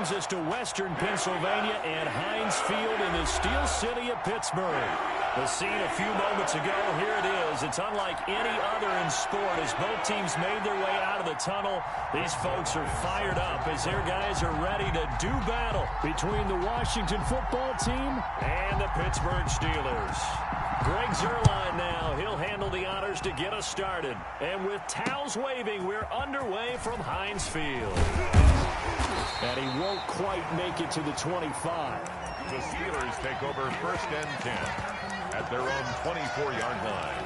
brings us to Western Pennsylvania and Heinz Field in the Steel City of Pittsburgh. The scene a few moments ago, here it is. It's unlike any other in sport as both teams made their way out of the tunnel. These folks are fired up as their guys are ready to do battle between the Washington football team and the Pittsburgh Steelers. Greg Zuerlein now. He'll handle the honors to get us started. And with towels waving, we're underway from Heinz Field. And he won't quite make it to the 25. The Steelers take over 1st and 10 at their own 24-yard line.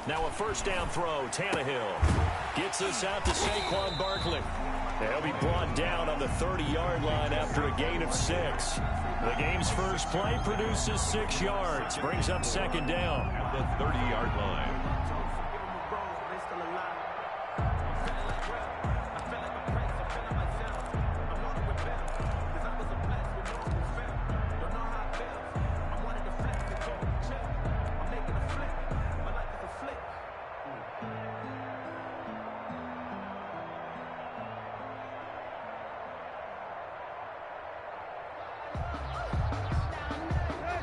Now a first down throw. Tannehill gets us out to Saquon Barkley. They'll be brought down on the 30-yard line after a gain of 6. The game's first play produces 6 yards. Brings up 2nd down. At the 30-yard line.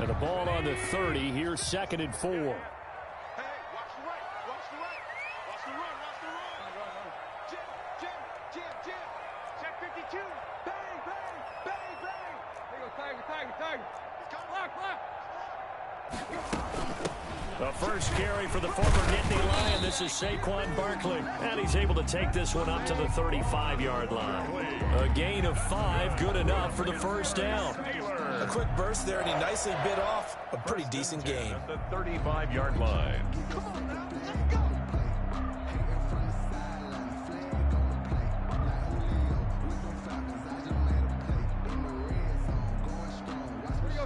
And the ball on the 30. Here's 2nd and 4. Hey, watch the right. Watch the right. Watch the run. Watch the run. Jim. Check 52. Bang, bang, bang, bang. There you go, Tiger. Block. The first carry for the former Nittany Lion. This is Saquon Barkley. And he's able to take this one up to the 35-yard line. A gain of 5, good enough for the first down. A quick burst there, and he nicely bit off a pretty decent gain. At the 35-yard line. Come on, now, let's go.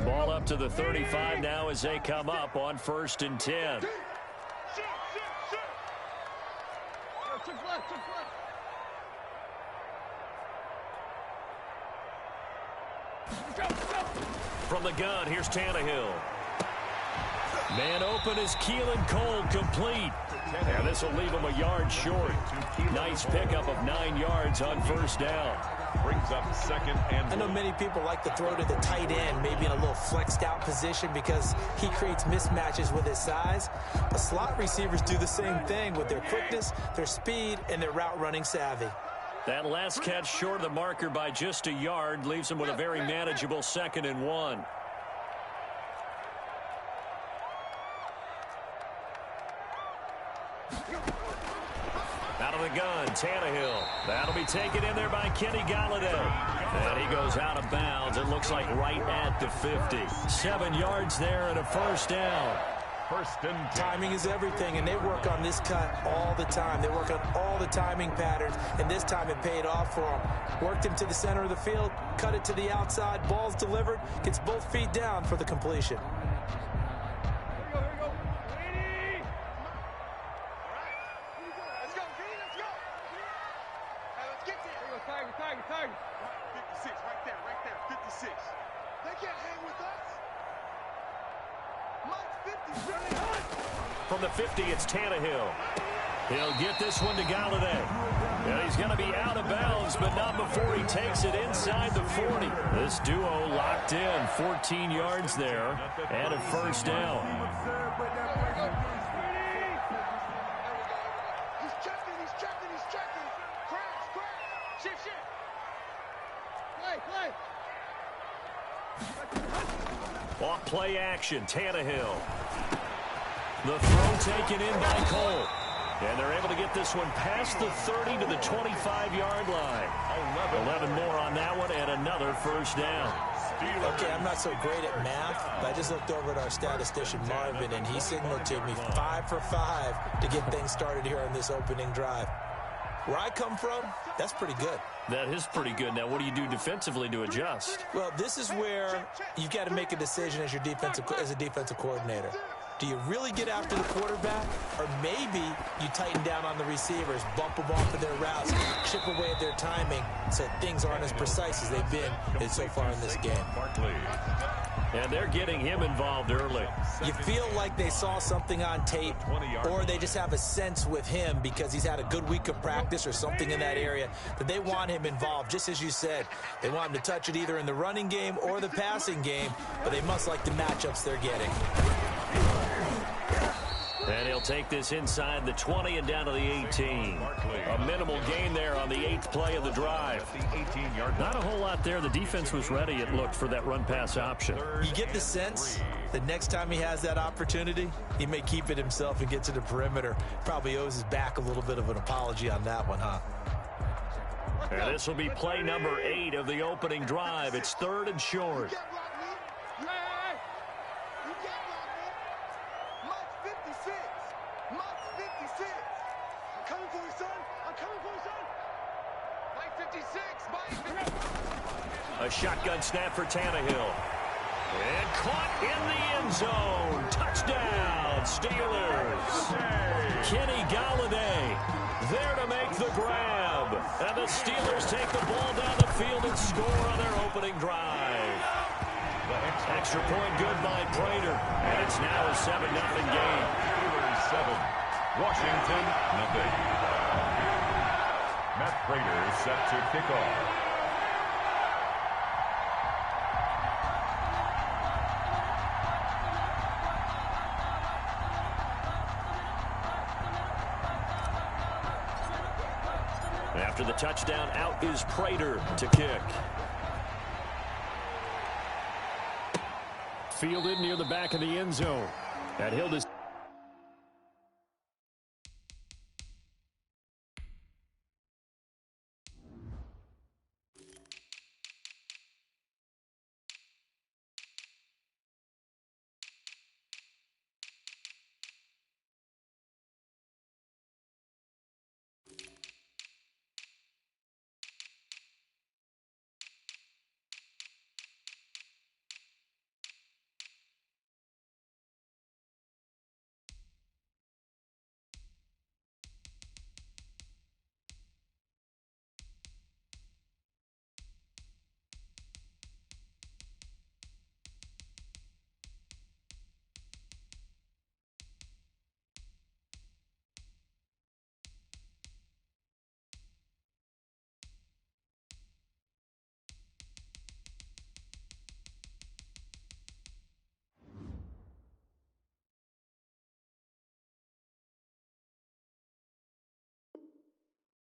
Ball up to the 35 now as they come up on 1st and 10. From the gun, here's Tannehill. Man open is Keelan Cole, complete. And this will leave him a yard short. Nice pickup of 9 yards on 1st down. Brings up 2nd and 4. I know many people like to throw to the tight end, maybe in a little flexed out position because he creates mismatches with his size. But slot receivers do the same thing with their quickness, their speed, and their route running savvy. That last catch short of the marker by just a yard leaves him with a very manageable 2nd and 1. Out of the gun, Tannehill. That'll be taken in there by Kenny Golladay. And he goes out of bounds. It looks like right at the 50. 7 yards there and a first down. 1st and 10. Timing is everything, and they work on this cut all the time. They work on all the timing patterns, and this time it paid off for them. Worked him to the center of the field, cut it to the outside, ball's delivered, gets both feet down for the completion. Here we go. Ready? Let's go, V, let's go. Hey, let's get there. Here we go, Tiger. 56, right there, 56. They can't hang with us. From the 50, it's Tannehill. He'll get this one to Golladay. And he's going to be out of bounds, but not before he takes it inside the 40. This duo locked in, 14 yards there, and a first down. He's checking. Crash. Shift. Play. Off play action, Tannehill. The throw taken in by Cole. And they're able to get this one past the 30 to the 25-yard line. 11 more on that one and another first down. Okay, I'm not so great at math, but I just looked over at our statistician, Marvin, and he signaled to me 5 for 5 to get things started here on this opening drive. Where I come from, that's pretty good. That is pretty good. Now, what do you do defensively to adjust? Well, this is where you've got to make a decision as a defensive coordinator. Do you really get after the quarterback, or maybe you tighten down on the receivers, bump them off of their routes, chip away at their timing so things aren't as precise as they've been so far in this game? And they're getting him involved early. You feel like they saw something on tape, or they just have a sense with him because he's had a good week of practice or something in that area that they want him involved. Just as you said, they want him to touch it either in the running game or the passing game, but they must like the matchups they're getting. And he'll take this inside the 20 and down to the 18. A minimal gain there on the 8th play of the drive. Not a whole lot there. The defense was ready, it looked, for that run-pass option. You get the sense that next time he has that opportunity, he may keep it himself and get to the perimeter. Probably owes his back a little bit of an apology on that one, huh? And this will be play number 8 of the opening drive. It's 3rd and short. A shotgun snap for Tannehill. And caught in the end zone. Touchdown, Steelers. Kenny Galladay there to make the grab. And the Steelers take the ball down the field and score on their opening drive. Extra point good by Prater. And it's now a 7-0 game. 7, Washington, nothing. Matt Prater is set to kick off. After the touchdown, out is Prater to kick. Fielded near the back of the end zone. And he'll just...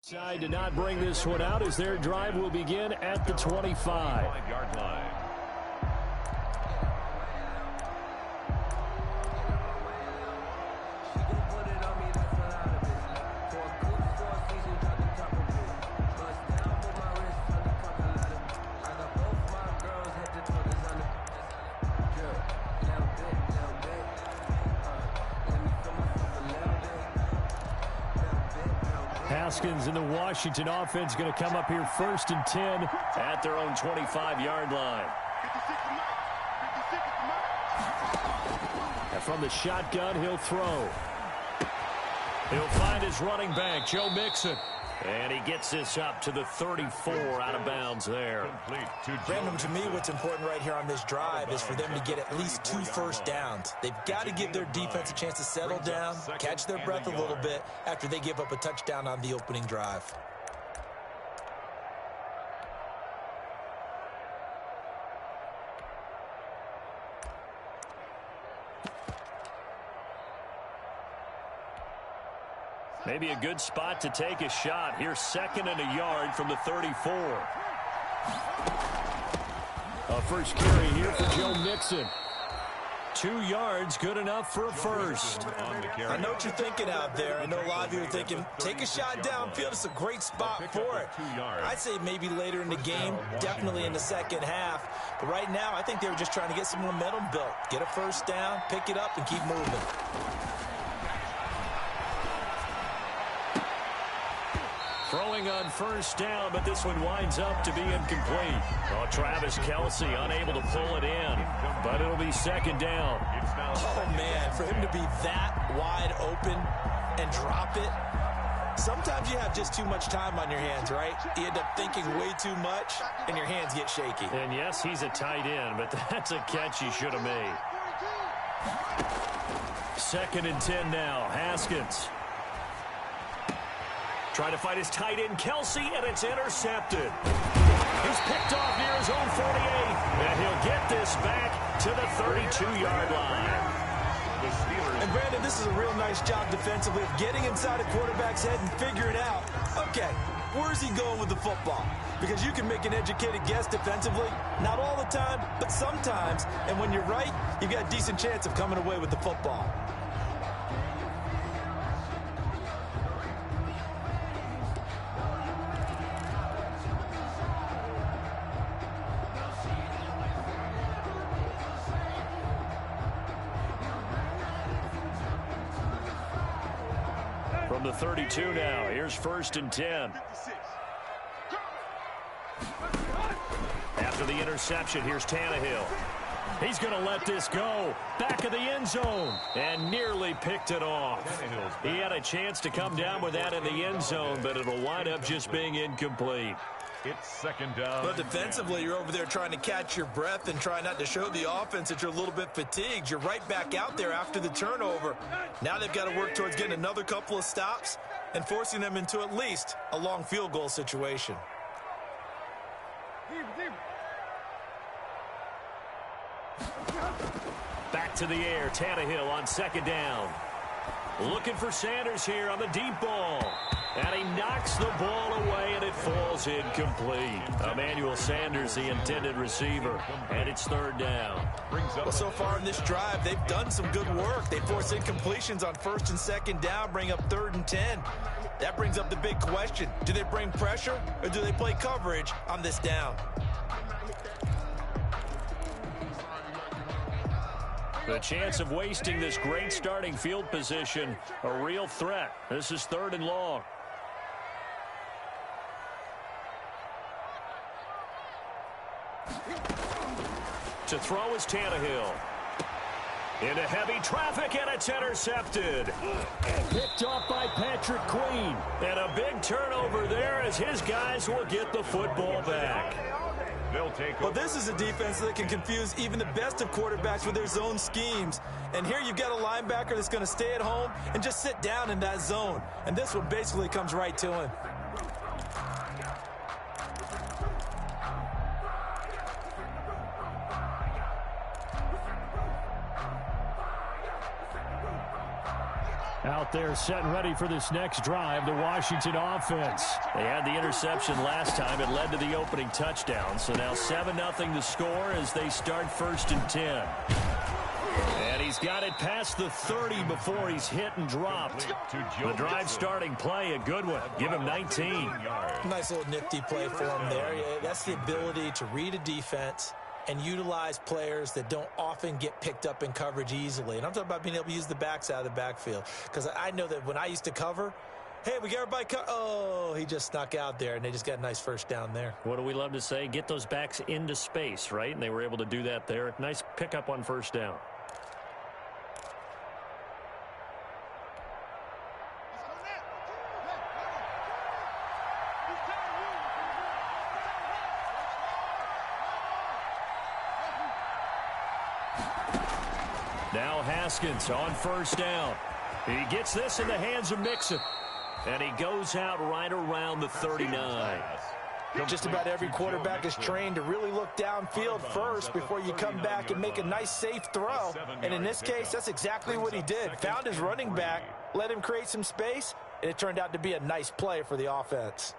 Side to not bring this one out as their drive will begin at the 25-yard line. Haskins and the Washington offense going to come up here 1st and 10 at their own 25-yard line. And from the shotgun, he'll throw. He'll find his running back, Joe Mixon. And he gets this up to the 34 out of bounds there. Brandon, to me, what's important right here on this drive is for them to get at least 2 first downs. They've got to give their defense a chance to settle down, catch their breath a little bit after they give up a touchdown on the opening drive. Maybe a good spot to take a shot. Here's 2nd and a yard from the 34. A first carry here for Joe Mixon. 2 yards, good enough for a first. I know what you're thinking out there. I know a lot of you are thinking, take a shot downfield. It's a great spot for it. I'd say maybe later in the game, definitely in the second half. But right now, I think they were just trying to get some momentum built. Get a first down, pick it up, and keep moving. Throwing on first down, but this one winds up to be incomplete. Oh, Travis Kelce unable to pull it in, but it'll be second down. Oh, man, for him to be that wide open and drop it, sometimes you have just too much time on your hands, right? You end up thinking way too much, and your hands get shaky. And yes, he's a tight end, but that's a catch he should have made. 2nd and 10 now, Haskins. Trying to fight his tight end, Kelce, and it's intercepted. He's picked off near his own 48, and he'll get this back to the 32-yard line. And Brandon, this is a real nice job defensively of getting inside a quarterback's head and figuring out, okay, where's he going with the football? Because you can make an educated guess defensively, not all the time, but sometimes. And when you're right, you've got a decent chance of coming away with the football. From the 32 now, here's 1st and 10. After the interception, here's Tannehill. He's going to let this go. Back of the end zone. And nearly picked it off. He had a chance to come down with that in the end zone, but it'll wind up just being incomplete. It's 2nd down. But defensively, you're over there trying to catch your breath and try not to show the offense that you're a little bit fatigued. You're right back out there after the turnover. Now they've got to work towards getting another couple of stops and forcing them into at least a long field goal situation. Back to the air, Tannehill on 2nd down. Looking for Sanders here on the deep ball. And he knocks the ball away, and it falls incomplete. Emmanuel Sanders, the intended receiver, and it's 3rd down. Well, so far in this drive, they've done some good work. They force incompletions on 1st and 2nd down, bring up 3rd and 10. That brings up the big question. Do they bring pressure, or do they play coverage on this down? The chance of wasting this great starting field position, a real threat. This is 3rd and long. To throw is Tannehill. Into heavy traffic, and it's intercepted. Picked off by Patrick Queen. And a big turnover there as his guys will get the football back. Well, this is a defense that can confuse even the best of quarterbacks with their zone schemes. And here you've got a linebacker that's going to stay at home and just sit down in that zone. And this one basically comes right to him. Out there set and ready for this next drive, the Washington offense. They had the interception last time. It led to the opening touchdown. So now 7-0 the score as they start 1st and 10. And he's got it past the 30 before he's hit and dropped. The drive starting play, a good one. Give him 19. Nice little nifty play for him there. Yeah, that's the ability to read a defense and utilize players that don't often get picked up in coverage easily. And I'm talking about being able to use the backs out of the backfield. Because I know that when I used to cover, hey, we got everybody oh, he just snuck out there, and they just got a nice first down there. What do we love to say? Get those backs into space, right? And they were able to do that there. Nice pickup on 1st down. Now Haskins on 1st down. He gets this in the hands of Mixon. And he goes out right around the 39. Just about every quarterback is trained to really look downfield first before you come back and make a nice, safe throw. And in this case, that's exactly what he did. Found his running back, let him create some space, and it turned out to be a nice play for the offense.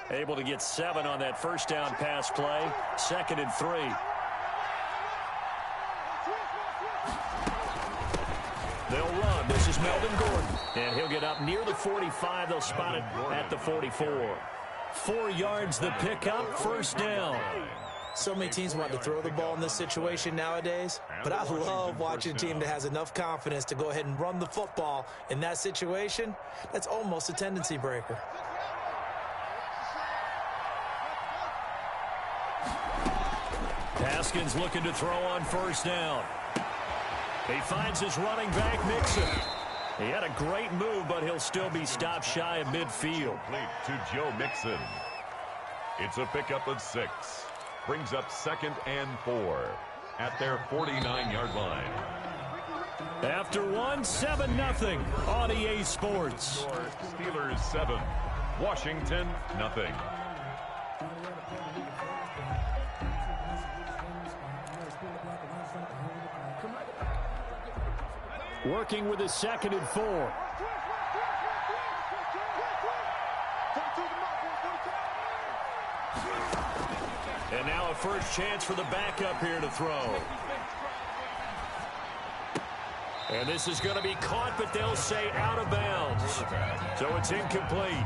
Able to get 7 on that 1st down pass play. 2nd and 3. Melvin Gordon. And he'll get up near the 45. They'll spot it at the 44. 4 yards the pickup, first down. So many teams want to throw the ball in this situation nowadays, but I love watching a team that has enough confidence to go ahead and run the football in that situation. That's almost a tendency breaker. Haskins looking to throw on first down. He finds his running back, Mixon. He had a great move, but he'll still be stopped shy of midfield. Complete to Joe Mixon. It's a pickup of 6. Brings up 2nd and 4 at their 49-yard line. After 7-0 on EA Sports. Steelers 7, Washington nothing. Working with a 2nd and 4. And now a first chance for the backup here to throw. And this is going to be caught, but they'll say out of bounds. So it's incomplete.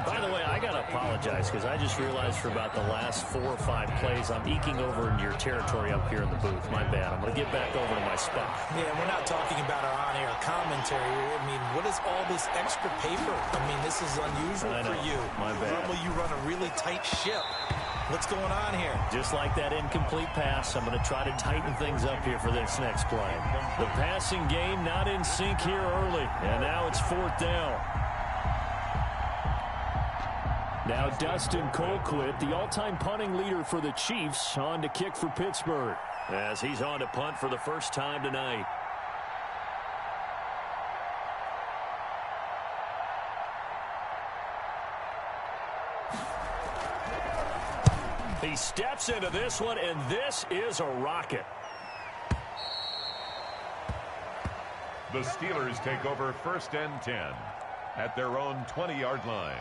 By the way, I got to apologize because I just realized for about the last 4 or 5 plays, I'm eking over in your territory up here in the booth. My bad. I'm going to get back over to my spot. Yeah, we're not talking about our on-air commentary. I mean, what is all this extra paper? I mean, this is unusual for you. My bad. Normally you run a really tight ship. What's going on here? Just like that incomplete pass, I'm going to try to tighten things up here for this next play. The passing game not in sync here early, and now it's 4th down. Now Dustin Colquitt, the all-time punting leader for the Chiefs, on to kick for Pittsburgh, as he's on to punt for the first time tonight. He steps into this one, and this is a rocket. The Steelers take over 1st and 10 at their own 20-yard line.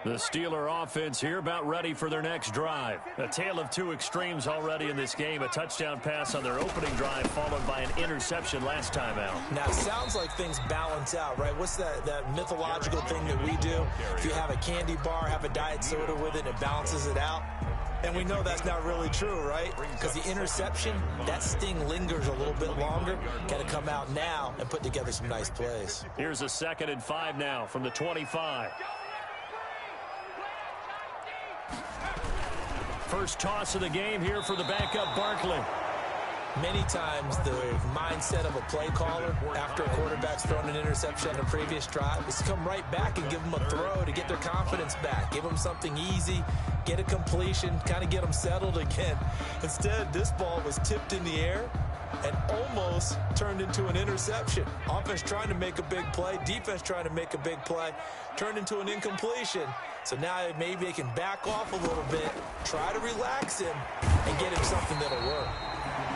The Steeler offense here about ready for their next drive. A tale of 2 extremes already in this game. A touchdown pass on their opening drive followed by an interception last time out. Now, it sounds like things balance out, right? What's that mythological thing that we do? If you have a candy bar, have a diet soda with it, it balances it out. And we know that's not really true, right? Because the interception, that sting lingers a little bit longer. Got to come out now and put together some nice plays. Here's a 2nd and 5 now from the 25. First toss of the game here for the backup Barkley. Many times the mindset of a play caller after a quarterback's thrown an interception on a previous drive is to come right back and give them a throw to get their confidence back. Give them something easy, get a completion, kind of get them settled again. Instead, this ball was tipped in the air and almost turned into an interception. Offense trying to make a big play, defense trying to make a big play, turned into an incompletion. So now maybe they can back off a little bit, try to relax him, and get him something that'll work.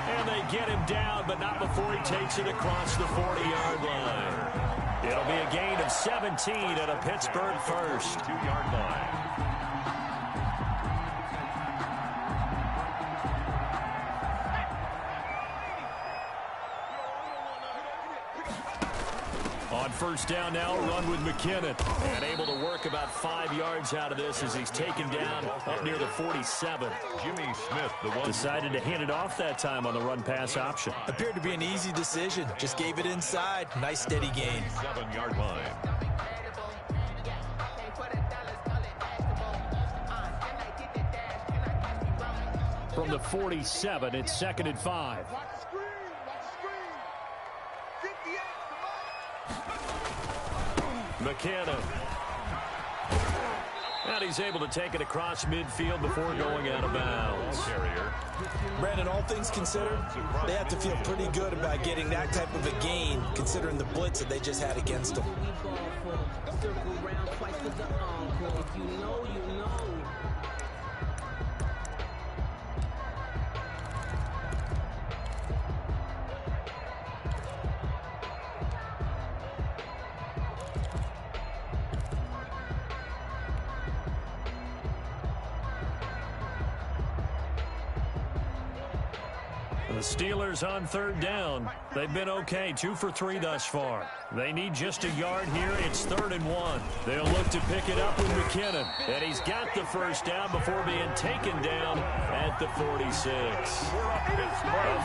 And they get him down, but not before he takes it across the 40-yard line. It'll be a gain of 17 at a Pittsburgh first. 2-yard line. On first down now, run with McKinnon. And able to work about 5 yards out of this as he's taken down up near the 47. Jimmy Smith, the one. Decided to hand it off that time on the run-pass option. Appeared to be an easy decision. Just gave it inside. Nice steady gain. 7-yard line. From the 47, it's 2nd and 5. McKinnon. And he's able to take it across midfield before going out of bounds. Brandon, all things considered, they have to feel pretty good about getting that type of a gain, considering the blitz that they just had against them. The Steelers on third down. They've been okay, 2 for 3 thus far. They need just a yard here. It's 3rd and 1. They'll look to pick it up with McKinnon. And he's got the first down before being taken down at the 46. A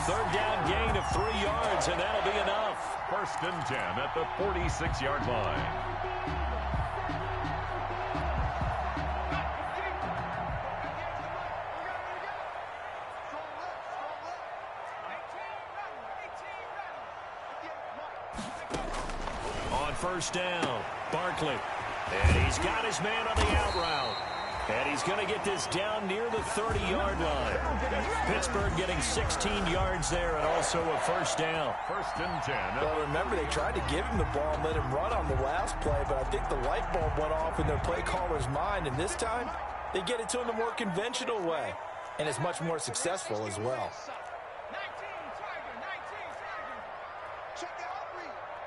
third down gain of 3 yards, and that'll be enough. 1st and 10 at the 46-yard line. First down, Barkley. And he's got his man on the out route. And he's going to get this down near the 30-yard line. Pittsburgh getting 16 yards there and also a first down. 1st and 10. Well, remember, they tried to give him the ball and let him run on the last play, but I think the light bulb went off in their play caller's mind, and this time they get it to him the more conventional way, and it's much more successful as well.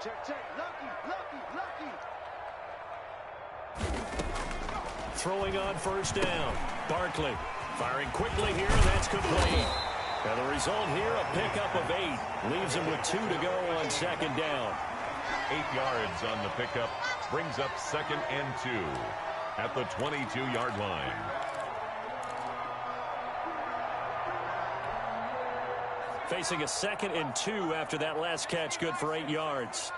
Check. Lucky. Throwing on first down. Barkley firing quickly here, and that's complete. And the result here, a pickup of 8. Leaves him with 2 to go on 2nd down. 8 yards on the pickup. Brings up 2nd and 2 at the 22-yard line. Facing a 2nd and 2 after that last catch, good for 8 yards.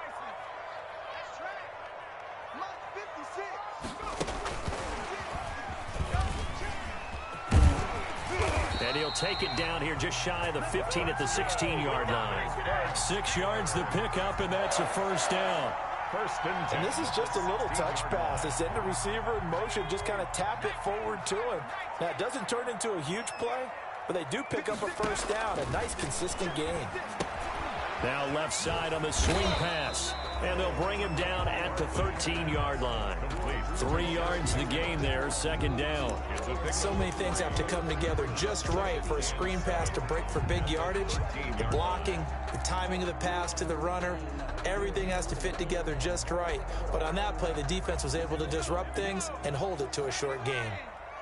And he'll take it down here just shy of the 15 at the 16-yard line. 6 yards the pickup, and that's a first down. 1st and 10. And this is just a little touch pass. They send the receiver in motion, just kind of tap it forward to him. Now, it doesn't turn into a huge play, but they do pick up a first down, a nice consistent gain. Now left side on the swing pass, and they'll bring him down at the 13-yard line. 3 yards the gain there, 2nd down. So many things have to come together just right for a screen pass to break for big yardage. The blocking, the timing of the pass to the runner, everything has to fit together just right. But on that play, the defense was able to disrupt things and hold it to a short gain.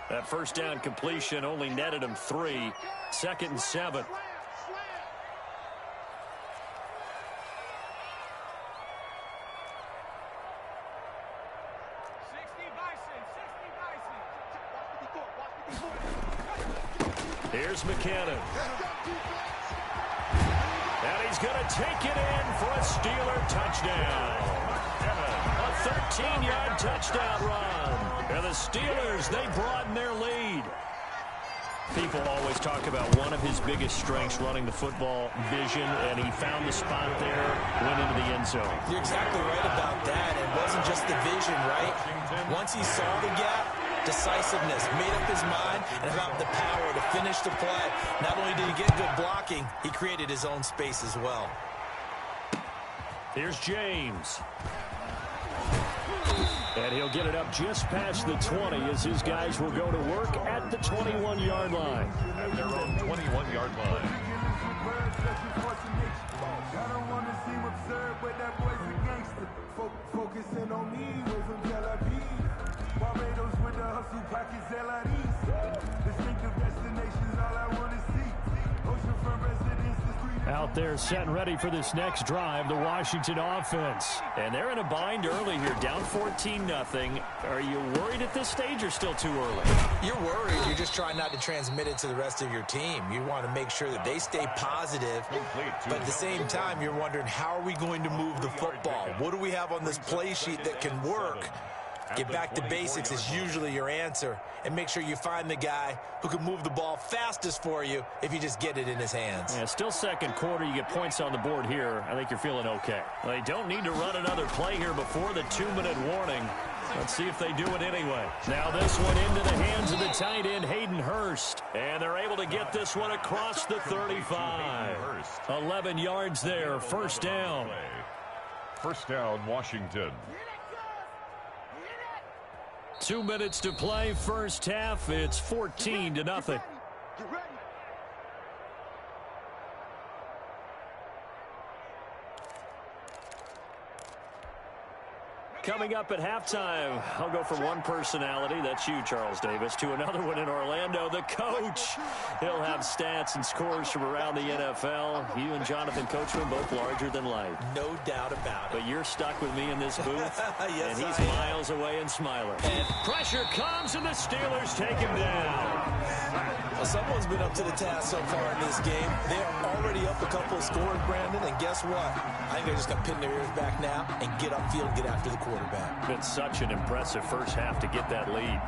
That first down completion only netted him 3. 2nd and 7. Here's McKinnon. And he's going to take it in for a Steeler touchdown. A 13-yard touchdown run. And the Steelers, they broaden their lead. People always talk about one of his biggest strengths, running the football, vision, and he found the spot there, went into the end zone. You're exactly right about that. It wasn't just the vision, right? Once he saw the gap, decisiveness, made up his mind, and about the power to finish the play. Not only did he get good blocking, he created his own space as well. Here's James. And he'll get it up just past the 20 as his guys will go to work at the 21-yard line. At their own 21-yard line. I don't want to seem absurd, but that boy's a gangster. Focusing on me, way from Tel Aviv. Barbados with the hustle pockets, LIDs. Distinctive destinations, all I want to see. Oceanfront residences, out there setting ready for this next drive, the Washington offense. And they're in a bind early here, down 14-0. Are you worried at this stage or still too early? You're worried. You're just trying not to transmit it to the rest of your team. You want to make sure that they stay positive. But at the same time, you're wondering, how are we going to move the football? What do we have on this play sheet that can work? Get back to basics is usually your answer. And make sure you find the guy who can move the ball fastest for you if you just get it in his hands. Yeah, still second quarter. You get points on the board here. I think you're feeling okay. They don't need to run another play here before the 2-minute warning. Let's see if they do it anyway. Now this one into the hands of the tight end, Hayden Hurst. And they're able to get this one across the 35. 11 yards there, first down. First down, Washington. 2 minutes to play, first half. It's 14-0. Coming up at halftime, I'll go from one personality, that's you, Charles Davis, to another one in Orlando, the coach. He'll have stats and scores from around the NFL. You and Jonathan Coachman both larger than life. No doubt about it. But you're stuck with me in this booth, yes, and he's miles away and smiling. And pressure comes, and the Steelers take him down. Well, someone's been up to the task so far in this game. They're already up a couple of scores, Brandon, and guess what? I think they're just going to pin their ears back now and get upfield and get after the quarterback. Been such an impressive first half to get that lead.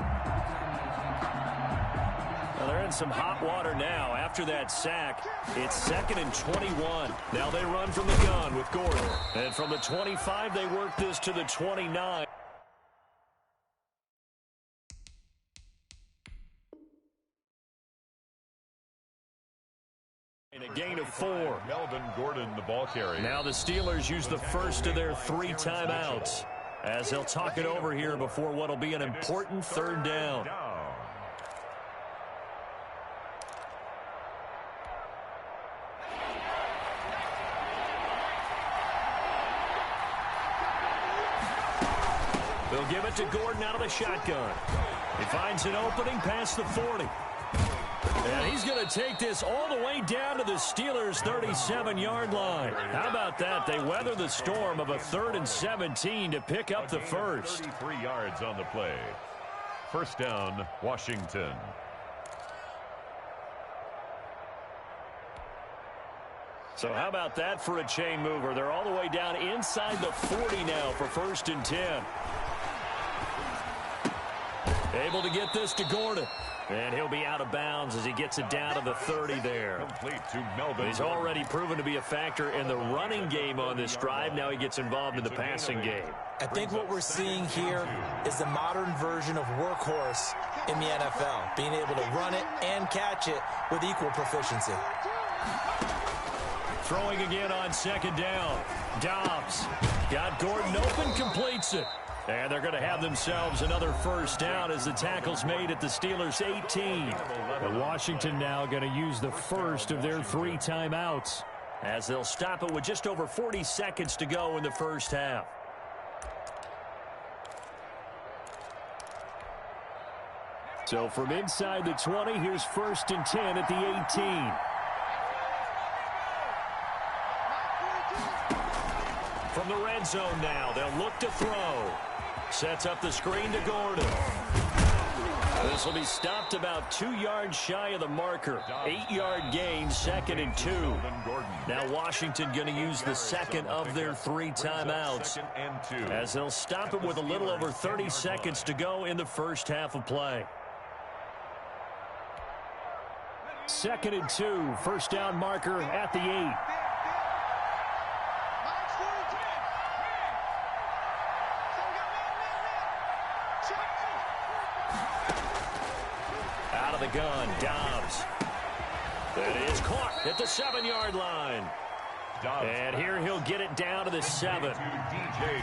Well, they're in some hot water now. After that sack, it's 2nd and 21. Now they run from the gun with Gordon. And from the 25, they work this to the 29. And a gain of 4. Melvin Gordon, the ball carrier. Now the Steelers use the first of their 3 timeouts as they'll talk it over here before what will be an important 3rd down. They'll give it to Gordon out of the shotgun. He finds an opening past the 40. And he's going to take this all the way down to the Steelers' 37-yard line. How about that? They weather the storm of a 3rd and 17 to pick up the first. 33 yards on the play. First down, Washington. So how about that for a chain mover? They're all the way down inside the 40 now for 1st and 10. Able to get this to Gordon. And he'll be out of bounds as he gets it down to the 30 there. Complete to Melvin. He's already proven to be a factor in the running game on this drive. Now he gets involved in the passing game. I think what we're seeing here is the modern version of workhorse in the NFL, being able to run it and catch it with equal proficiency. Throwing again on 2nd down. Dobbs got Gordon open, completes it. And they're going to have themselves another first down as the tackle's made at the Steelers' 18. And Washington now going to use the first of their 3 timeouts as they'll stop it with just over 40 seconds to go in the first half. So from inside the 20, here's 1st and 10 at the 18. From the red zone now, they'll look to throw. Sets up the screen to Gordon. This will be stopped about 2 yards shy of the marker. 8-yard gain, 2nd and 2. Now Washington going to use the 2nd of their 3 timeouts as they'll stop it with a little over 30 seconds to go in the first half of play. 2nd and 2, first down marker at the 8. The gun, Dobbs. That is caught at the 7-yard line. And here he'll get it down to the 7.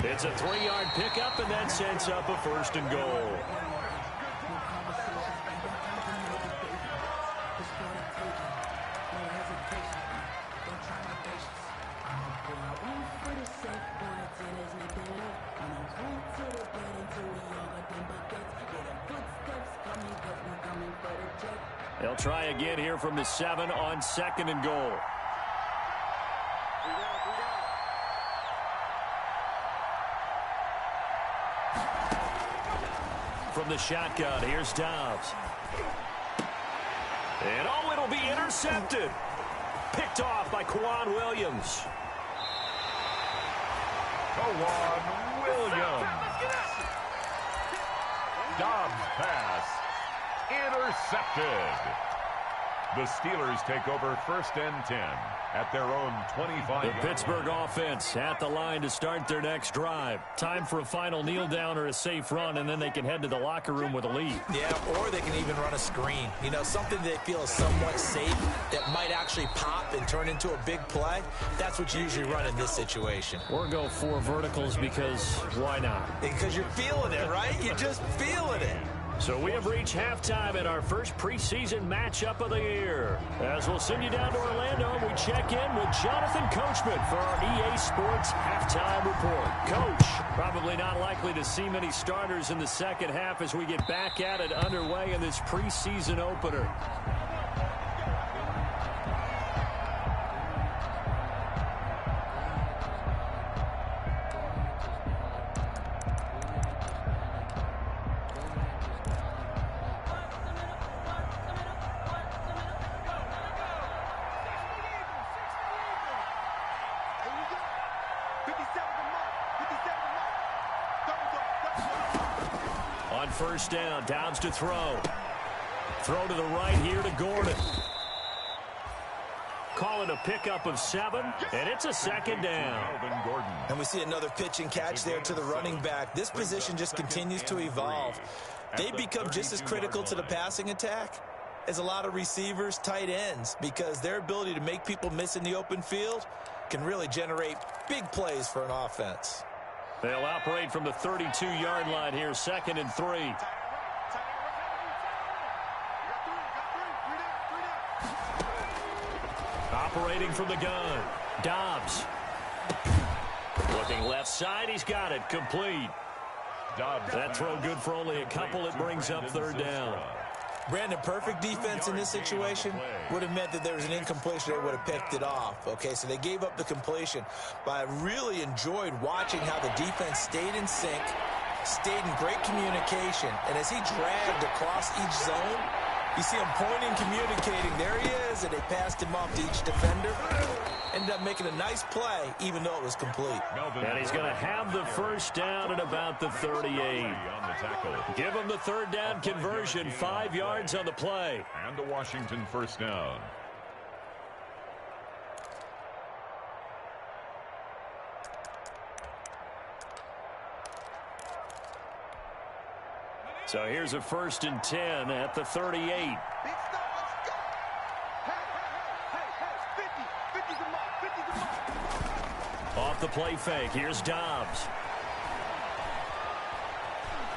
It's a 3-yard pickup, and that sets up a 1st and goal. They'll try again here from the 7 on 2nd and goal. From the shotgun, here's Dobbs. And oh, it'll be intercepted. Picked off by Kwan Williams. Kwan Williams. Dobbs pass. Intercepted. The Steelers take over 1st and 10 at their own 25. The Pittsburgh offense at the line to start their next drive. Time for a final kneel down or a safe run, and then they can head to the locker room with a lead. Yeah, or they can even run a screen. You know, something they feel is somewhat safe that might actually pop and turn into a big play. That's what you usually run in this situation. Or go 4 verticals because why not? Because you're feeling it, right? You're just feeling it. So we have reached halftime in our first preseason matchup of the year. As we'll send you down to Orlando, we check in with Jonathan Coachman for our EA Sports Halftime Report. Coach, probably not likely to see many starters in the second half as we get back at it underway in this preseason opener. On first down, Dobbs to throw. Throw to the right here to Gordon. Call it a pickup of 7, and it's a second down. And we see another pitch and catch there to the running back. This position just continues to evolve. They become just as critical to the passing attack as a lot of receivers, tight ends, because their ability to make people miss in the open field can really generate big plays for an offense. They'll operate from the 32-yard line here, 2nd and 3. Operating from the gun, Dobbs. Looking left side, he's got it, complete. That throw good for only a couple. It brings up 3rd down. Brandon, perfect defense in this situation would have meant that there was an incompletion. They would have picked it off. Okay, so they gave up the completion. But I really enjoyed watching how the defense stayed in sync, stayed in great communication. And as he dragged across each zone, you see him pointing, communicating. There he is, and they passed him off to each defender. Ended up making a nice play, even though it was complete. And he's going to have the first down at about the 38. Give him the 3rd down conversion, 5 yards on the play. And the Washington first down. So here's a 1st and 10 at the 38. Big stop, let's go. Hey, 50. 50's a mark. 50's a mark. Off the play fake, here's Dobbs.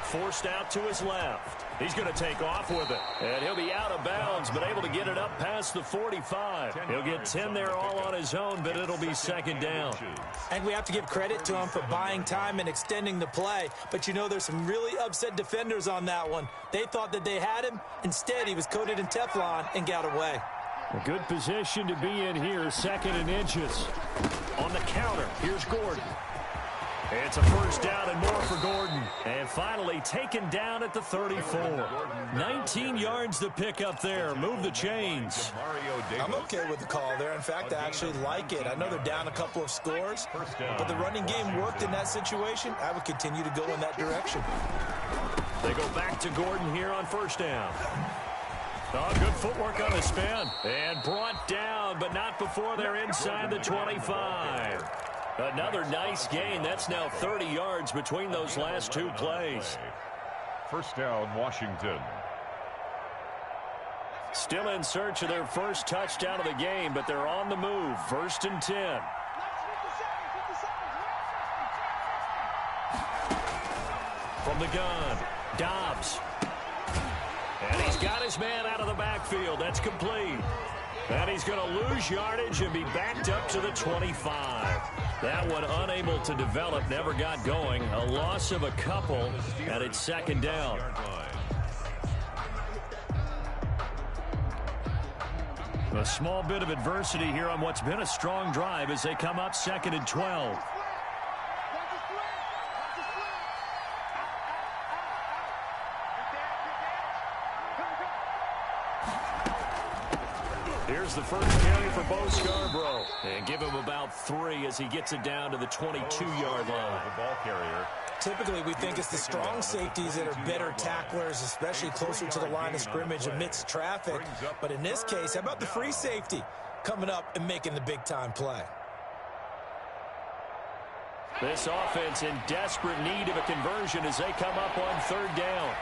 Forced out to his left. He's going to take off with it. And he'll be out of bounds, but able to get it up past the 45. He'll get 10 there all on his own, but it'll be 2nd down. And we have to give credit to him for buying time and extending the play. But you know, there's some really upset defenders on that one. They thought that they had him. Instead, he was coated in Teflon and got away. A good position to be in here, 2nd and inches. On the counter, here's Gordon. It's a first down and more for Gordon. And finally taken down at the 34. 19 yards to pick up there. Move the chains. I'm okay with the call there. In fact, I actually like it. I know they're down a couple of scores, but the running game worked in that situation. I would continue to go in that direction. They go back to Gordon here on first down. Oh, good footwork on the spin. And brought down, but not before they're inside the 25. Another nice gain. That's now 30 yards between those last 2 plays. First down, Washington. Still in search of their first touchdown of the game, but they're on the move. 1st and 10. From the gun, Dobbs. And he's got his man out of the backfield. That's complete. And he's going to lose yardage and be backed up to the 25. That one unable to develop, never got going. A loss of a couple, and it's 2nd down. A small bit of adversity here on what's been a strong drive as they come up 2nd and 12. Here's the first carry for Bo Scarborough. And give him about 3 as he gets it down to the 22-yard line. The ball carrier. Typically, we think it's the strong safeties that are better tacklers, especially closer to the line of scrimmage amidst traffic. But in this case, how about the free safety coming up and making the big-time play? This offense in desperate need of a conversion as they come up on 3rd down.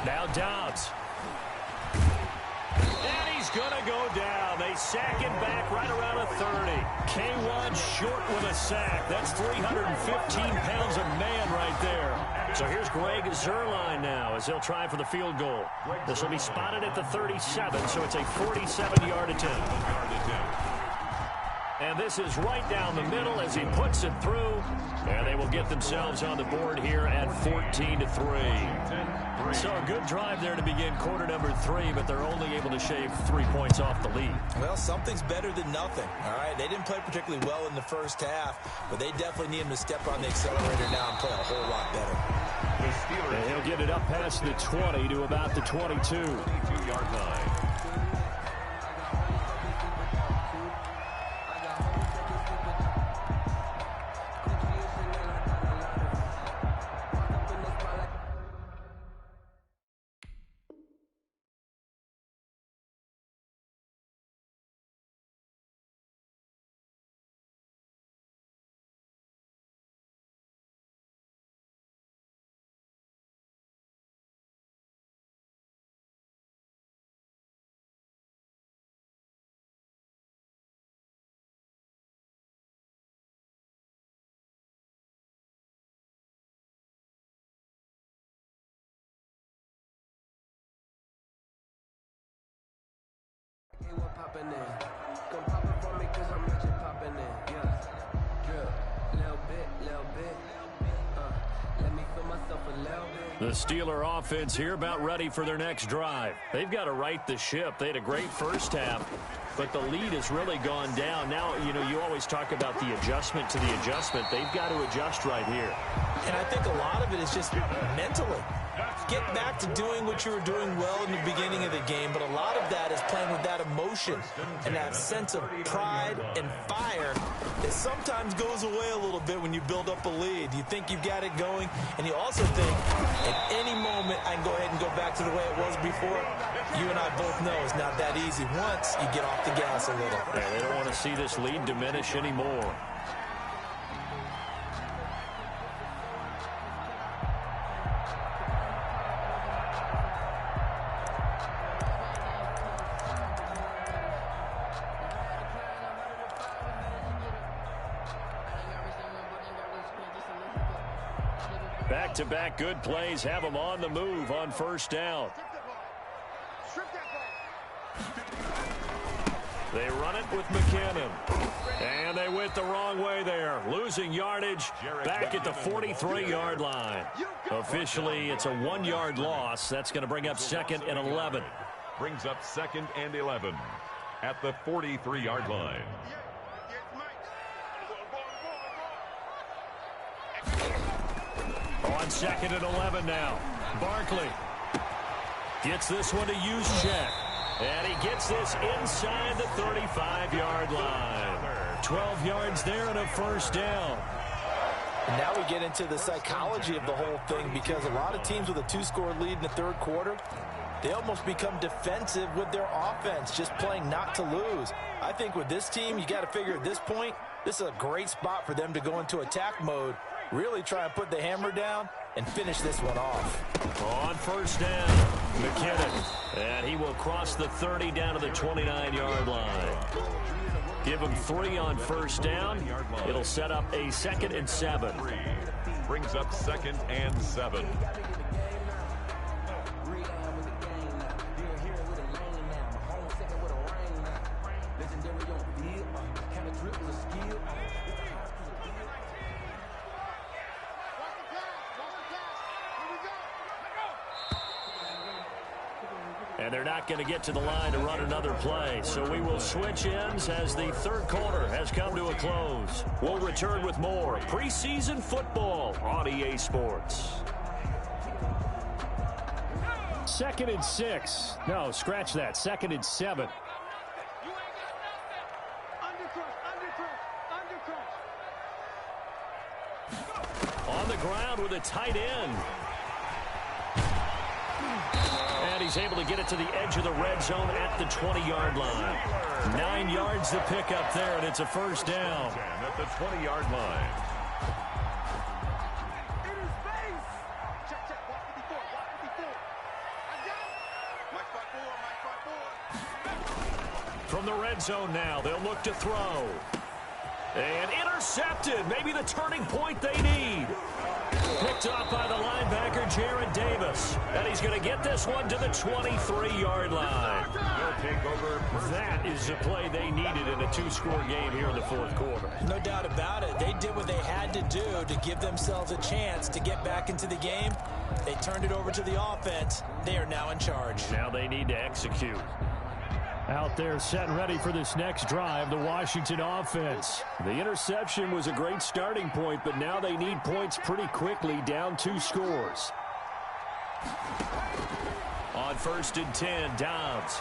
Now Dobbs. And he's going to go down. They They sack him back right around a 30. K1 short with a sack. That's 315 pounds of man right there. So here's Greg Zuerlein now as he'll try for the field goal. This will be spotted at the 37, so it's a 47-yard attempt. And this is right down the middle as he puts it through. And they will get themselves on the board here at 14-3. So a good drive there to begin quarter number 3, but they're only able to shave 3 points off the lead. Well, something's better than nothing, all right? They didn't play particularly well in the first half, but they definitely need him to step on the accelerator now and play a whole lot better. And he'll get it up past the 20 to about the 22-yard line. The Steeler offense here about ready for their next drive. They've got to right the ship. They had a great first half, but the lead has really gone down. Now, you know, you always talk about the adjustment to the adjustment. They've got to adjust right here. And I think a lot of it is just mentally. Get back to doing what you were doing well in the beginning of the game, but a lot of that is playing with that emotion and that sense of pride and fire that sometimes goes away a little bit when you build up a lead. You think you've got it going, and you also think at any moment I can go ahead and go back to the way it was before. You and I both know it's not that easy once you get off the gas a little. Yeah, they don't want to see this lead diminish anymore. Back-to-back good plays have them on the move on first down. They run it with McKinnon. And they went the wrong way there. Losing yardage back at the 43-yard line. Officially, it's a 1-yard loss. That's going to bring up 2nd and 11. Brings up 2nd and 11 at the 43-yard line. On 2nd and 11 now. Barkley gets this one to Juszczyk. And he gets this inside the 35-yard line. 12 yards there and a first down. And now we get into the psychology of the whole thing, because a lot of teams with a 2-score lead in the third quarter, they almost become defensive with their offense, just playing not to lose. I think with this team, you got to figure at this point, this is a great spot for them to go into attack mode, really try and put the hammer down and finish this one off. On first down, McKinnon. And he will cross the 30 down to the 29-yard line. Give him 3 on first down. It'll set up a 2nd and 7. Brings up 2nd and 7. And they're not going to get to the line to run another play. So we will switch ends as the third quarter has come to a close. We'll return with more preseason football on EA Sports. 2nd and 6. No, scratch that. 2nd and 7. On the ground with a tight end. And he's able to get it to the edge of the red zone at the 20-yard line. 9 yards to pick up there, and it's a first down. At the 20-yard line. From the red zone now, they'll look to throw. And intercepted. Maybe the turning point they need. Picked up by the linebacker, Jared Davis. And he's going to get this one to the 23-yard line. They'll take over. That is the play they needed in a two-score game here in the fourth quarter. No doubt about it. They did what they had to do to give themselves a chance to get back into the game. They turned it over to the offense. They are now in charge. Now they need to execute. Out there set and ready for this next drive, the Washington offense. The interception was a great starting point, but now they need points pretty quickly, down 2 scores. On 1st and 10, Dobbs.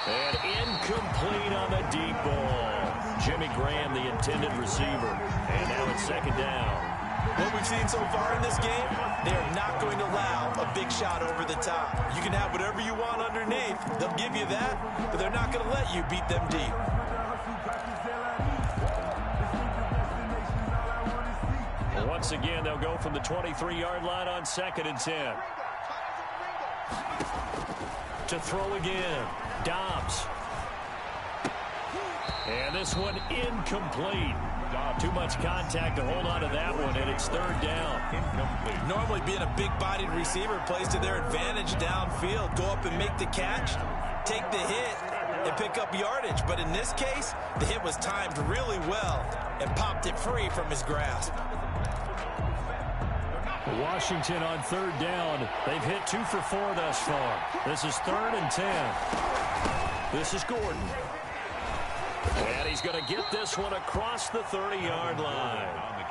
And incomplete on the deep ball. Jimmy Graham, the intended receiver. And now it's 2nd down. What we've seen so far in this game, they are not going to allow a big shot over the top. You can have whatever you want underneath. They'll give you that, but they're not going to let you beat them deep. Once again, they'll go from the 23-yard line on 2nd and 10. To throw again, Dobbs. And this one incomplete. Too much contact to hold on to that one, and it's 3rd down. Incomplete. Normally being a big-bodied receiver plays to their advantage downfield. Go up and make the catch, take the hit, and pick up yardage. But in this case, the hit was timed really well and popped it free from his grasp. Washington on 3rd down. They've hit 2 for 4 thus far. This is 3rd and 10. This is Gordon. And he's going to get this one across the 30-yard line.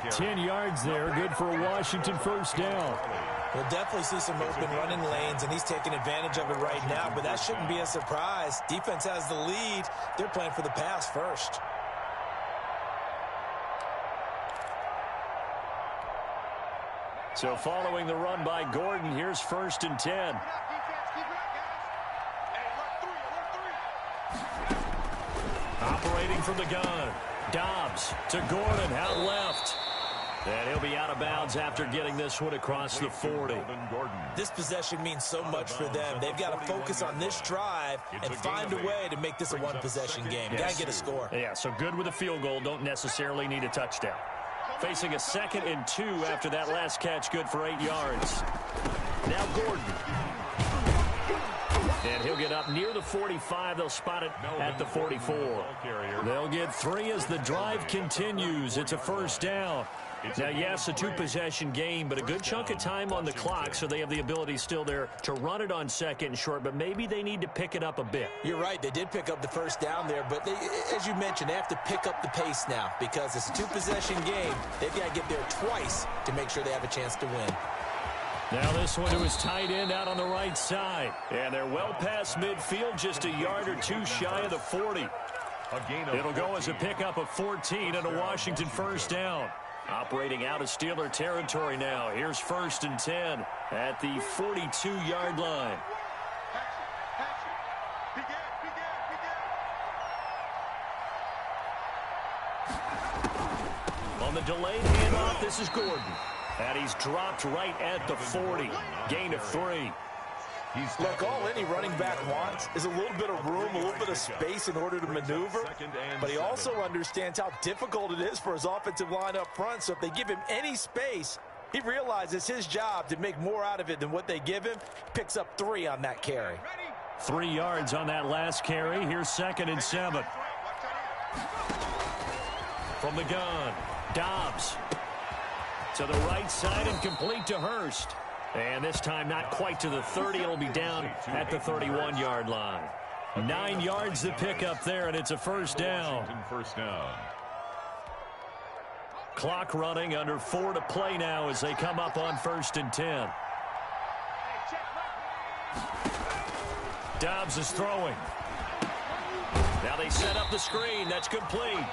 10 yards there, good for a Washington 1st down. We'll definitely see some open running lanes, and he's taking advantage of it right now, but that shouldn't be a surprise. Defense has the lead. They're playing for the pass first. So following the run by Gordon, here's 1st and 10. Operating from the gun. Dobbs to Gordon out left. And he'll be out of bounds after getting this one across the 40. This possession means so much for them. They've got to focus on this drive and find a way to make this a one-possession game. Got to get a score. Yeah, so good with a field goal. Don't necessarily need a touchdown. Facing a 2nd and 2 after that last catch, good for 8 yards. Now Gordon. And he'll get up near the 45. They'll spot it at the 44. They'll get 3 as the drive continues. It's a 1st down. Now, yes, a 2-possession game, but a good chunk of time on the clock, so they have the ability still there to run it on 2nd and short, but maybe they need to pick it up a bit. You're right. They did pick up the 1st down there, but as you mentioned, they have to pick up the pace now because it's a 2-possession game. They've got to get there twice to make sure they have a chance to win. Now this one to his tight end out on the right side. And they're well past midfield, just a yard or 2 shy of the 40. It'll go as a pickup of 14 and a Washington 1st down. Operating out of Steeler territory now. Here's 1st and 10 at the 42-yard line. On the delayed handoff, this is Gordon. And he's dropped right at the 40. Gain of 3. Look, all any running back wants is a little bit of room, a little bit of space in order to maneuver. But he also understands how difficult it is for his offensive line up front. So if they give him any space, he realizes his job to make more out of it than what they give him. Picks up 3 on that carry. 3 yards on that last carry. Here's 2nd and 7. From the gun, Dobbs. To the right side and complete to Hurst. And this time not quite to the 30. It'll be down at the 31-yard line. 9 yards to pick up there, and it's a 1st down. Clock running, under 4 to play now as they come up on 1st and 10. Dobbs is throwing. Now they set up the screen. That's complete.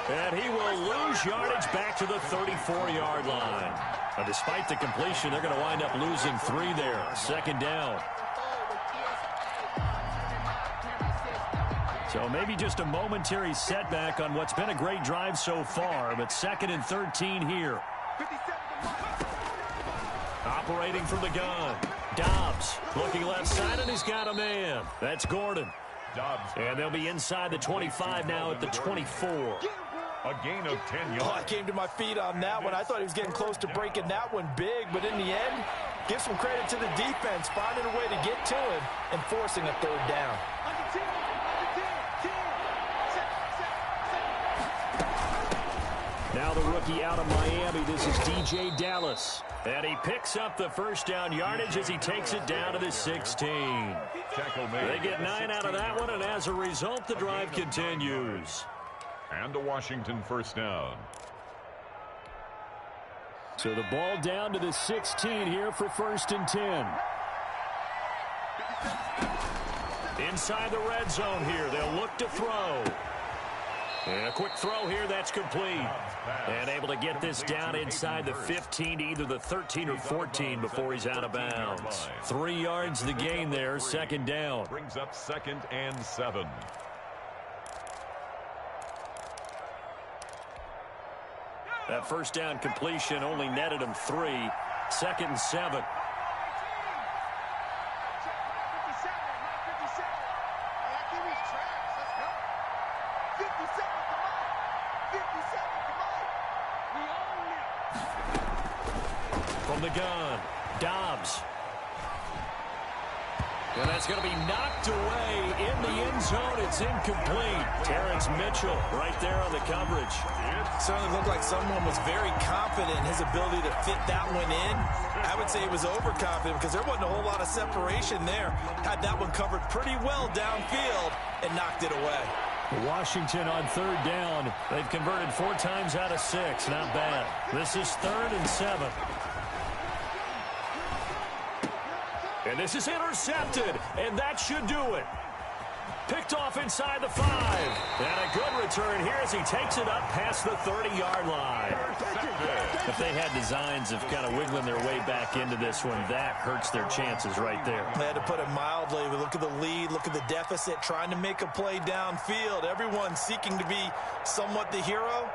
And he will lose yardage back to the 34-yard line. Now, despite the completion, they're going to wind up losing 3 there. 2nd down. So maybe just a momentary setback on what's been a great drive so far, but 2nd and 13 here. Operating from the gun. Dobbs looking left side, and he's got a man. That's Gordon. Dobbs. And they'll be inside the 25 now at the 24. A gain of 10 yards. Oh, I came to my feet on that one. I thought he was getting close to breaking that one big, but in the end, give some credit to the defense, finding a way to get to him and forcing a third down. Now the rookie out of Miami, this is DJ Dallas. And he picks up the first down yardage as he takes it down to the 16. Tackle made. They get 9 out of that one, and as a result, the drive continues. And a Washington first down. So the ball down to the 16 here for 1st and 10. Inside the red zone here, they'll look to throw. And a quick throw here, that's complete. And able to get this down inside the 15 to either the 13 or 14 before he's out of bounds. 3 yards the gain there, 2nd down. Brings up 2nd and 7. That first down completion only netted him 3. 2nd and 7. From the gun, Dobbs. And that's going to be knocked away in the end zone. It's incomplete. Terrence Mitchell right there on the coverage. It certainly looked like someone was very confident in his ability to fit that one in. I would say he was overconfident because there wasn't a whole lot of separation there. Had that one covered pretty well downfield and knocked it away. Washington on 3rd down. They've converted 4 times out of 6. Not bad. This is 3rd and 7. And this is intercepted, and that should do it. Picked off inside the 5. And a good return here as he takes it up past the 30-yard line. If they had designs of kind of wiggling their way back into this one, that hurts their chances right there. They had to put it mildly. We look at the lead, look at the deficit, trying to make a play downfield. Everyone seeking to be somewhat the hero.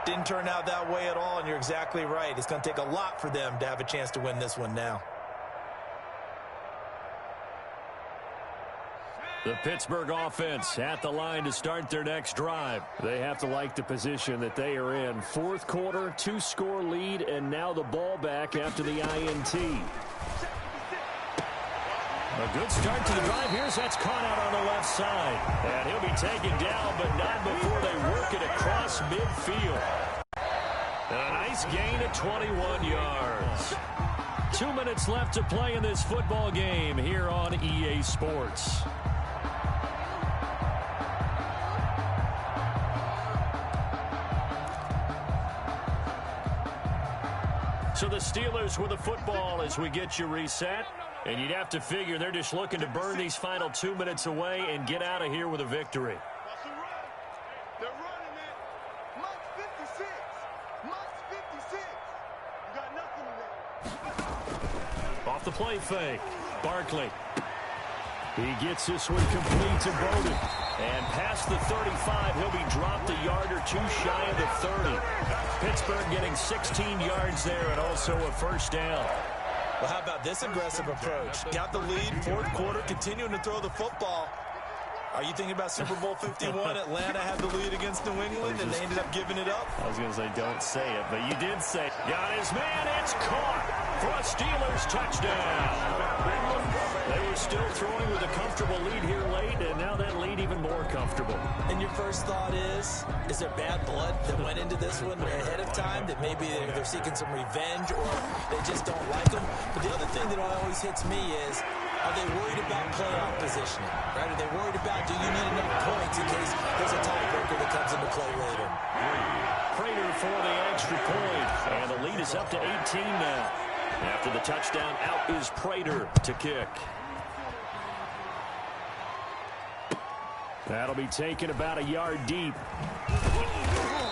Didn't turn out that way at all, and you're exactly right. It's going to take a lot for them to have a chance to win this one now. The Pittsburgh offense at the line to start their next drive. They have to like the position that they are in. 4th quarter, 2-score lead, and now the ball back after the INT. A good start to the drive. Here's that's caught out on the left side. And he'll be taken down, but not before they work it across midfield. A nice gain of 21 yards. 2 minutes left to play in this football game here on EA Sports. So the Steelers with the football as we get you reset. And you'd have to figure they're just looking to burn these final 2 minutes away and get out of here with a victory. They're running it. Much 56. Much 56. You got nothing in there. Off the play fake. Barkley. He gets this one complete to Bowden. And past the 35, he'll be dropped a yard or 2 shy of the 30. Pittsburgh getting 16 yards there and also a first down. Well, how about this aggressive approach? Got the lead, 4th quarter, continuing to throw the football. Are you thinking about Super Bowl 51? Atlanta had the lead against New England, and they ended up giving it up? I was going to say, don't say it, but you did say it. Got his man, it's caught for a Steelers touchdown. They were still throwing with a comfortable lead here late, and now that lead even more comfortable. And your first thought is there bad blood that went into this one ahead of time, that maybe they're seeking some revenge or they just don't like them? But the other thing that always hits me is, are they worried about playoff positioning? Right? Are they worried about, do you need enough points in case there's a tiebreaker that comes into play later? Prater for the extra point, and the lead is up to 18 now. After the touchdown, out is Prater to kick. That'll be taken about a yard deep.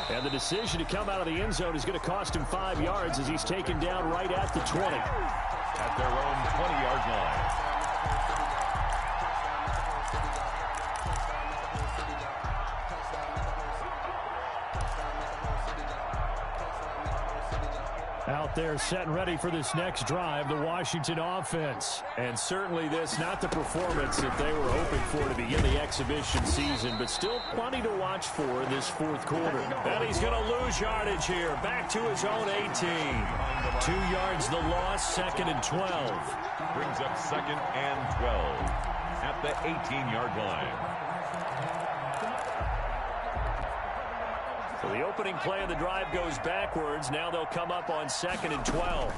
And the decision to come out of the end zone is going to cost him 5 yards as he's taken down right at the 20. At their own 20-yard line. Out there set and ready for this next drive, the Washington offense. And certainly this, not the performance that they were hoping for to begin the exhibition season, but still plenty to watch for in this fourth quarter. And he's going to lose yardage here, back to his own 18. 2 yards the loss, 2nd and 12. Brings up 2nd and 12 at the 18-yard line. So the opening play of the drive goes backwards. Now they'll come up on 2nd and 12.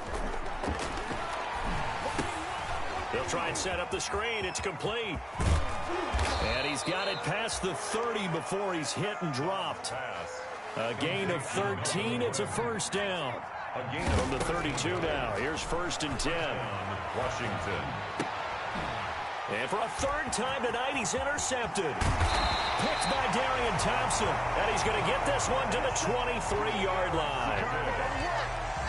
They'll try and set up the screen. It's complete. And he's got it past the 30 before he's hit and dropped. A gain of 13. It's a first down. From the 32 now. Here's 1st and 10. Washington. And for a 3rd time tonight, he's intercepted. Picked by Darian Thompson. And he's going to get this one to the 23-yard line.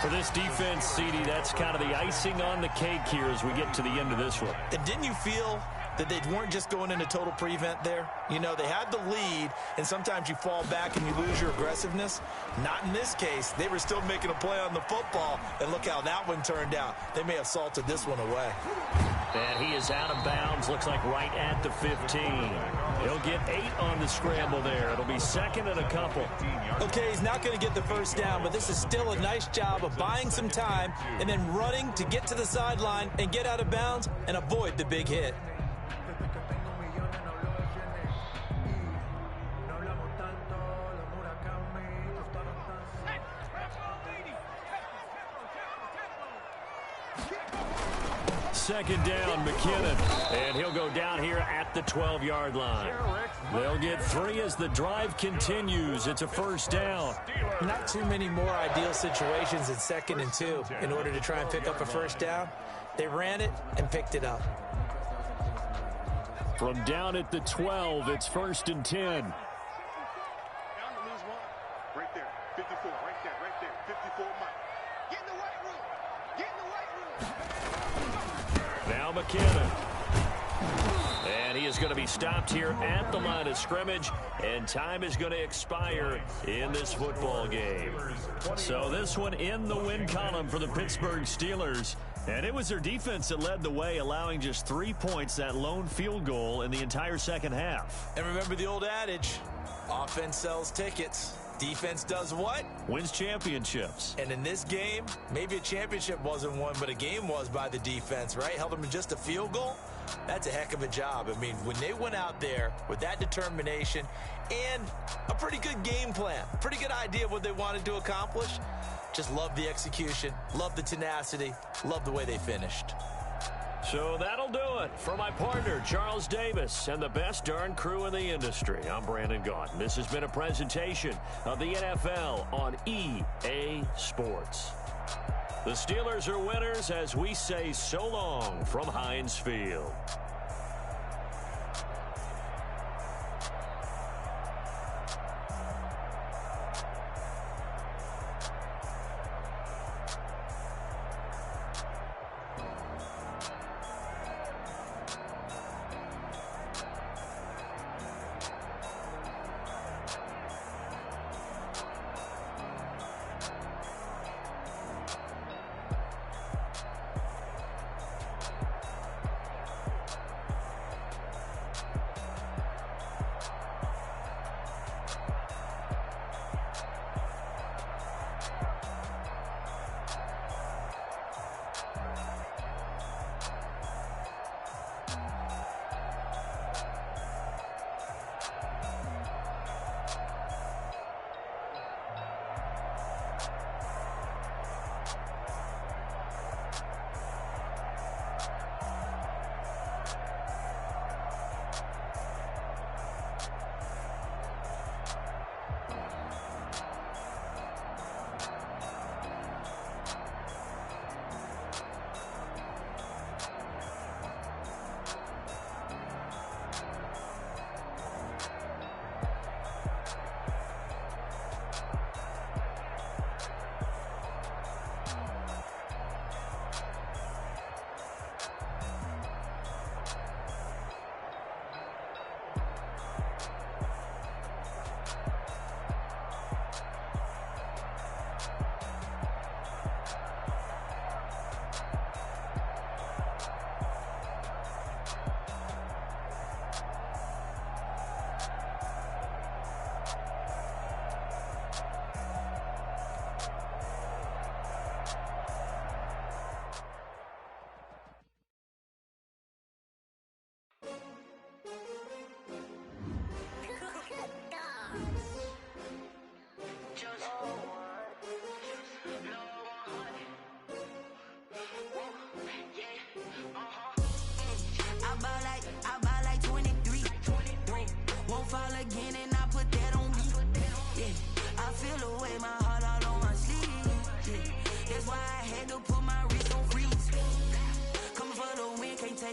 For this defense, CD, that's kind of the icing on the cake here as we get to the end of this one. And didn't you feel that they weren't just going into total prevent there? You know, they had the lead, and sometimes you fall back and you lose your aggressiveness. Not in this case. They were still making a play on the football, and look how that one turned out. They may have salted this one away. And he is out of bounds, looks like right at the 15. He'll get 8 on the scramble there. It'll be 2nd and a couple. Okay, he's not going to get the first down, but this is still a nice job of buying some time and then running to get to the sideline and get out of bounds and avoid the big hit. Second down, McKinnon. And he'll go down here at the 12-yard line. They'll get 3 as the drive continues. It's a first down. Not too many more ideal situations in 2nd and 2 in order to try and pick up a first down. They ran it and picked it up. From down at the 12, it's 1st and 10. Down to lose 1. Right there. 54. Right there. 54 Mike. Get in the weight room. Get in the weight room. Now McKinnon. And he is going to be stopped here at the line of scrimmage, and time is going to expire in this football game. So this one in the win column for the Pittsburgh Steelers. And it was their defense that led the way, allowing just 3 points, that lone field goal in the entire second half. And remember the old adage, offense sells tickets. Defense does what? Wins championships. And in this game, maybe a championship wasn't won, but a game was by the defense, right? Held them to just a field goal. That's a heck of a job. I mean, when they went out there with that determination and a pretty good game plan, pretty good idea of what they wanted to accomplish, just love the execution, love the tenacity, love the way they finished. So that'll do it for my partner, Charles Davis, and the best darn crew in the industry. I'm Brandon Gaudin. This has been a presentation of the NFL on EA Sports. The Steelers are winners as we say so long from Heinz Field.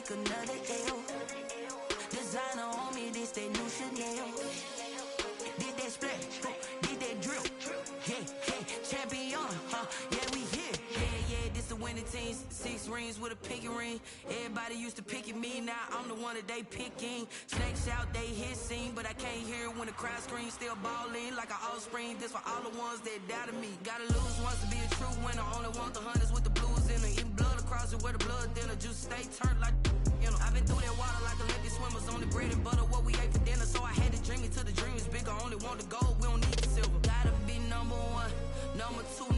take another L. Designer on me, this that new Chanel. Did that splash, did that drip. Yeah, champion, yeah, we here. Yeah, this the winning teams. 6 rings with a pinky ring. Everybody used to picking me, now I'm the one that they picking. Snakes out, they hissing, but I can't hear when the crowd screams. Still balling like an offspring. This for all the ones that doubted me. Gotta lose once to be a true winner. Only want the hunters with the blues in it. Eating blood across it where the blood thinner. Juice stay turned like, you know. I've been through that water like Olympic swimmers. On the bread and butter, what we ate for dinner. So I had to dream it till the dream is bigger. Only want the gold, we don't need the silver. Gotta be number 1, number 2.